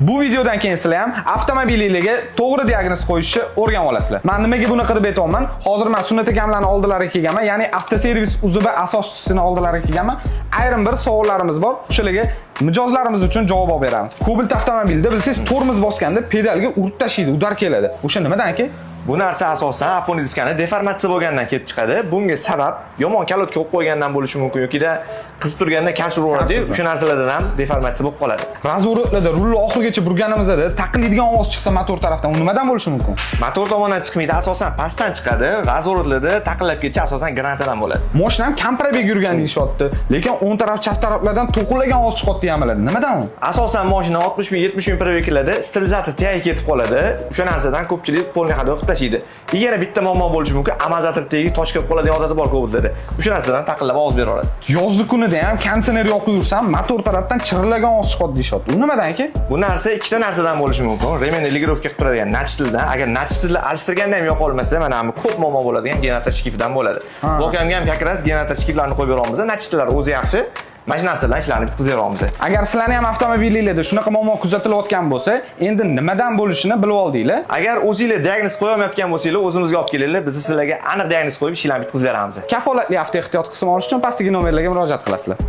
Bu videodan keyin sizlar ham avtomobilingizga to'g'ri diagnoz qo'yishni o'rganib olasizlar. Men nimaga buni qilib aytayapman? Hozir men Sunnat akamlarning oldilariga kelganman, ya'ni avtoservis UZB asoschisining oldilariga kelganman. Ayrim bir savollarimiz bor. O'shalarga mijozlarimiz uchun javob olib beramiz. Cobalt avtomobilda bilsangiz tormoz bosganda pedalga urib tashlaydi, udar keladi. O'sha nimadan aka? Bu narsa asosan opon diskani deformatsiya bo'lgandan kelib chiqadi. Bunga sabab yomon kalotka qo'yib qo'ygandan bo'lishi mumkin yoki-da qizib turganda kashir uradi, o'sha narsalardan ham deformatsiya bo'lib qoladi. Razvorotlarda rulni oxirigacha burganimizda taqiladigan ovoz chiqsa motor tarafdan, u nimadan bo'lishi mumkin? Motor tomondan chiqmaydi, asosan pastdan chiqadi. Razvorotlarda taqillab ketsa asosan granatadan bo'ladi. Mashinam kam probeg yurgan deyishyapti, lekin o'ng taraf chap taraflardan to'qillagan ovoz chiqyapti deyaptilar. Nimadan u? Asosan mashina 60 ming, 70 ming probeglarda sterilizator tagi ketib qoladi. O'sha narsadan ko'pchilik polni hado qilib tashlaydi. Yana bitta muammo bo'lishi mumkin, amortizator tagi tosh kelib qoladigan odati bor ko'plarda. O'sha narsadan taqillab ovoz bera oladi. Yozgi kunida ham konditsioner yoqib yursam, motor tarafdan chirillagan ovoz chiqadi deyishyapti. U nimadan aka? Bu narsa ikkita narsadan bo'lishi mumkin. Remenni ligirovka qilib turadigan nachtildan, agar nachtilni alishtirganda ham yoqa olmasa, mana bu ko'p muammo bo'ladigan generator shkifidan bo'ladi. Bu akamga ham yakras generator shkiflarini qo'yib beramiz. Nachtillar o'zi yaxshi. Mashinasi bilan ishlarni bitkazib beramiz. Agar sizlarning ham avtomobilingizda shunaqa muammo kuzatilayotgan bo'lsa, endi nimadan bo'lishini bilib oldinglar. Agar o'zingizlar diagnoz qo'ya olmayotgan bo'lsangiz, o'zimizga olib kelinglar, biz sizlarga aniq diagnoz qo'yib ishlarni bitkazib beramiz. Kafolatli avtoehtiyot qismi olish uchun pastdagi nomerlarga murojaat qilasizlar.